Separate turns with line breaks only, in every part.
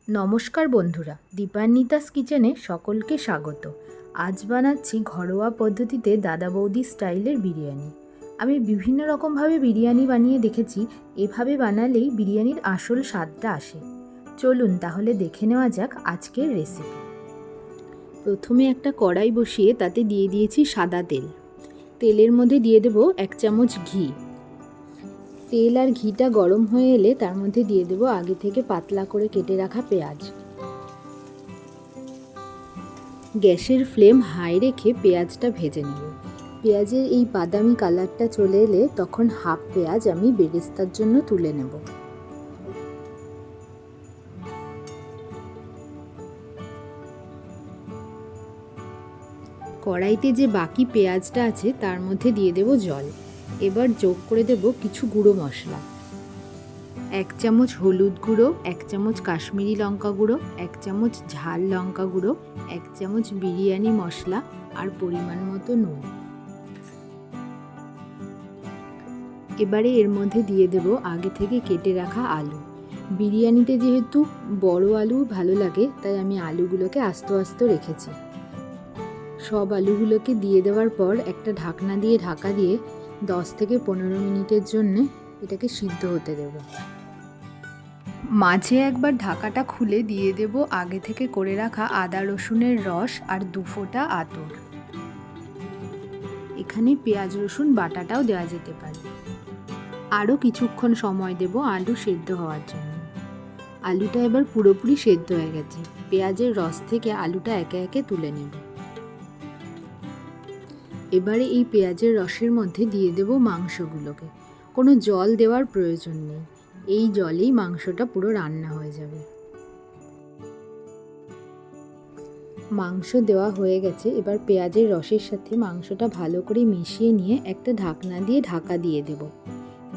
নমস্কার বন্ধুরা, দীপান্বিতাস কিচেনে সকলকে স্বাগত। আজ বানাচ্ছি ঘরোয়া পদ্ধতিতে দাদা বৌদি স্টাইলের বিরিয়ানি। আমি বিভিন্ন রকমভাবে বিরিয়ানি বানিয়ে দেখেছি, এভাবে বানালেই বিরিয়ানির আসল স্বাদটা আসে। চলুন তাহলে দেখে নেওয়া যাক আজকের রেসিপি। প্রথমে একটা কড়াই বসিয়ে তাতে দিয়ে দিয়েছি সাদা তেল। তেলের মধ্যে দিয়ে দেব 1 চামচ ঘি। তেল আর ঘিটা গরম হয়ে এলে তার মধ্যে দিয়ে দেব আগে থেকে পাতলা করে কেটে রাখা পেঁয়াজ। গ্যাসের ফ্লেম হাই রেখে পেঁয়াজটা ভেজে নেব। পেঁয়াজের এই বাদামি কালারটা চলে এলে তখন হাফ পেঁয়াজ আমি বেরেস্তার জন্য তুলে নেব। কড়াইতে যে বাকি পেঁয়াজটা আছে তার মধ্যে দিয়ে দেব জল। এবার যোগ করে দেব কিছু গুঁড়ো মশলা। 1 চামচ হলুদ গুঁড়ো, 1 চামচ কাশ্মীরি লঙ্কা গুঁড়ো, 1 চামচ ঝাল লঙ্কা গুঁড়ো, 1 চামচ বিরিয়ানি মশলা আর পরিমাণ মতো নুন। এবারে এর মধ্যে দিয়ে দেব আগে থেকে কেটে রাখা আলু। বিরিয়ানিতে যেহেতু বড় আলু ভালো লাগে, তাই আমি আলুগুলোকে আস্ত আস্ত রেখেছি। সব আলুগুলোকে দিয়ে দেওয়ার পর একটা ঢাকনা দিয়ে ঢাকা দিয়ে 10 থেকে 15 মিনিটের জন্য এটাকে সিদ্ধ হতে দেব। মাঝে একবার ঢাকাটা খুলে দিয়ে দেব আগে থেকে করে রাখা আদা রসুনের রস আর 2 ফোঁটা আতর। এখানে পেঁয়াজ রসুন বাটাটাও দেওয়া যেতে পারে। আরও কিছুক্ষণ সময় দেব আলু সেদ্ধ হওয়ার জন্য। আলুটা এবার পুরোপুরি সেদ্ধ হয়ে গেছে। পেঁয়াজের রস থেকে আলুটা একে একে তুলে নেব। এবারে এই পেঁয়াজের রসের মধ্যে দিয়ে দেব মাংসগুলোকে। কোনো জল দেওয়ার প্রয়োজন নেই, এই জলেই মাংসটা পুরো রান্না হয়ে যাবে। মাংস দেওয়া হয়ে গেছে। এবার পেঁয়াজের রসের সাথে মাংসটা ভালো করে মিশিয়ে নিয়ে একটা ঢাকনা দিয়ে ঢাকা দিয়ে দেব।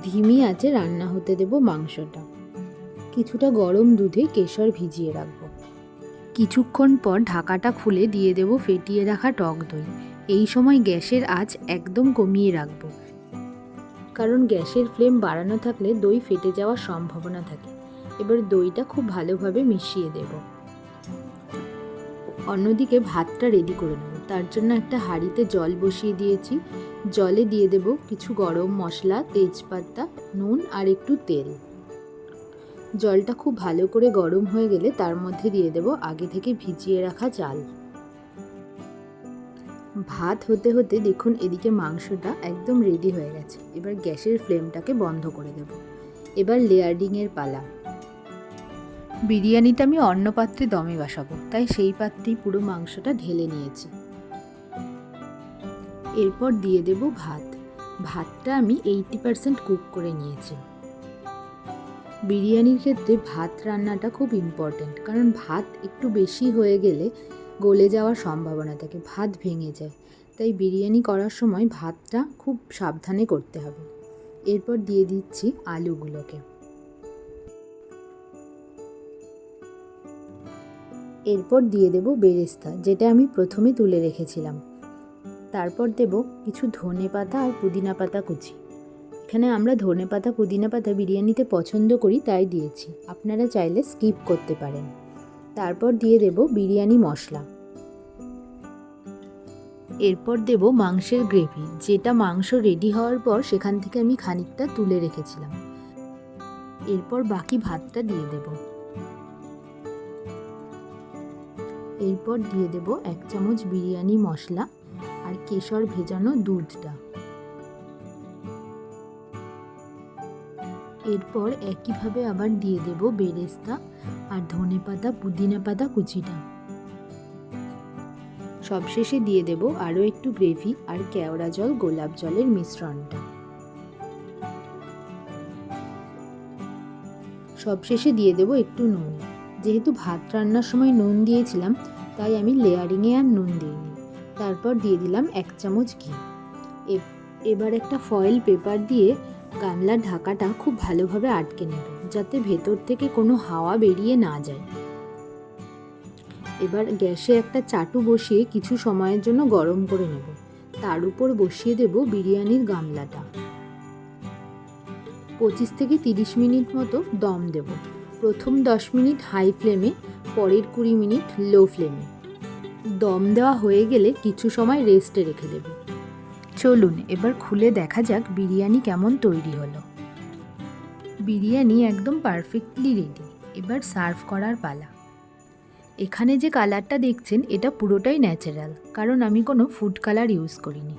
ধিমি আঁচে রান্না হতে দেব মাংসটা। কিছুটা গরম দুধে কেশর ভিজিয়ে রাখব। কিছুক্ষণ পর ঢাকাটা খুলে দিয়ে দেব ফেটিয়ে রাখা টক দই। এই সময় গ্যাসের আঁচ একদম কমিয়ে রাখব, কারণ গ্যাসের ফ্লেম বাড়ানো থাকলে দই ফেটে যাওয়ার সম্ভাবনা থাকে। এবার দইটা খুব ভালোভাবে মিশিয়ে দেব। অন্যদিকে ভাতটা রেডি করে নেব। তার জন্য একটা হাঁড়িতে জল বসিয়ে দিয়েছি। জলে দিয়ে দেব কিছু গরম মশলা, তেজপাতা, নুন আর একটু তেল। জলটা খুব ভালো করে গরম হয়ে গেলে তার মধ্যে দিয়ে দেব আগে থেকে ভিজিয়ে রাখা চাল। ভাত হতে হতে দেখুন এদিকে মাংসটা একদম রেডি হয়ে গেছে। এবার গ্যাসের ফ্লেমটাকে বন্ধ করে দেব। এবার লেয়ারিংয়ের পালা। বিরিয়ানিটা আমি অন্য পাত্রে দমে বসাবো, তাই সেই পাত্রেই পুরো মাংসটা ঢেলে নিয়েছি। এরপর দিয়ে দেব ভাত। ভাতটা আমি 80% কুক করে নিয়েছি। বিরিয়ানির ক্ষেত্রে ভাত রান্নাটা খুব ইম্পর্ট্যান্ট, কারণ ভাত একটু বেশি হয়ে গেলে গলে যাওয়ার সম্ভাবনা থাকে, ভাত ভেঙে যায়। তাই বিরিয়ানি করার সময় ভাতটা খুব সাবধানে করতে হবে। এরপর দিয়ে দিচ্ছি আলুগুলোকে। এরপর দিয়ে দেব বেরেস্তা, যেটা আমি প্রথমে তুলে রেখেছিলাম। তারপর দেব কিছু ধনেপাতা আর পুদিনা পাতা কুচি। এখানে আমরা ধনেপাতা পুদিনা পাতা বিরিয়ানিতে পছন্দ করি, তাই দিয়েছি। আপনারা চাইলে স্কিপ করতে পারেন। তারপর দিয়ে দেব বিরিয়ানি মশলা। এরপর দেব মাংসের গ্রেভি, যেটা মাংস রেডি হওয়ার পর সেখান থেকে আমি খানিকটা তুলে রেখেছিলাম। এরপর বাকি ভাতটা দিয়ে দেব। এরপর দিয়ে দেব 1 চামচ বিরিয়ানি মশলা আর কেশর ভেজানো দুধটা। এরপর একইভাবে আবার দিয়ে দেব বেরেস্তা আর ধনেপাতা পুদিনা পাতা কুচিটা। সবশেষে দিয়ে দেব আরও একটু গ্রেভি আর কেওড়া জল গোলাপ জলের মিশ্রণটা। সবশেষে দিয়ে দেব একটু নুন। যেহেতু ভাত রান্নার সময় নুন দিয়েছিলাম, তাই আমি লেয়ারিংয়ে আর নুন দিইনি। তারপর দিয়ে দিলাম 1 চামচ ঘি। এবার একটা ফয়েল পেপার দিয়ে গামলার ঢাকাটা খুব ভালোভাবে আটকে নেব, যাতে ভেতর থেকে কোনো হাওয়া বেরিয়ে না যায়। এবার গ্যাসে একটা চাটু বসিয়ে কিছু সময়ের জন্য গরম করে নেব। তার উপর বসিয়ে দেব বিরিয়ানির গামলাটা। 25 থেকে 30 মিনিট মতো দম দেব। প্রথম 10 মিনিট হাই ফ্লেমে, পরের 20 মিনিট লো ফ্লেমে। দম দেওয়া হয়ে গেলে কিছু সময় রেস্টে রেখে দেব। চলুন এবার খুলে দেখা যাক বিরিয়ানি কেমন তৈরি হলো। বিরিয়ানি একদম পারফেক্টলি রেডি। এবার সার্ভ করার পালা। এখানে যে কালারটা দেখছেন এটা পুরোটাই ন্যাচারাল, কারণ আমি কোনো ফুড কালার ইউজ করিনি।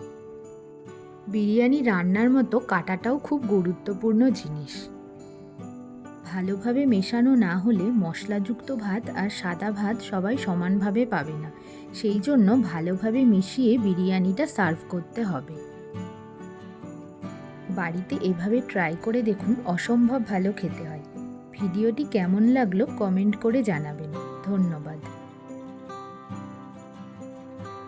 বিরিয়ানি রান্নার মতো কাটাটাও খুব গুরুত্বপূর্ণ জিনিস। ভালোভাবে মেশানো না হলে মশলাযুক্ত ভাত আর সাদা ভাত সবাই সমানভাবে পাবে না, সেই জন্য ভালোভাবে মিশিয়ে বিরিয়ানিটা সার্ভ করতে হবে। বাড়িতে এভাবে ট্রাই করে দেখুন, অসম্ভব ভালো খেতে হয়। ভিডিওটি কেমন লাগলো কমেন্ট করে জানাবেন। ধন্যবাদ।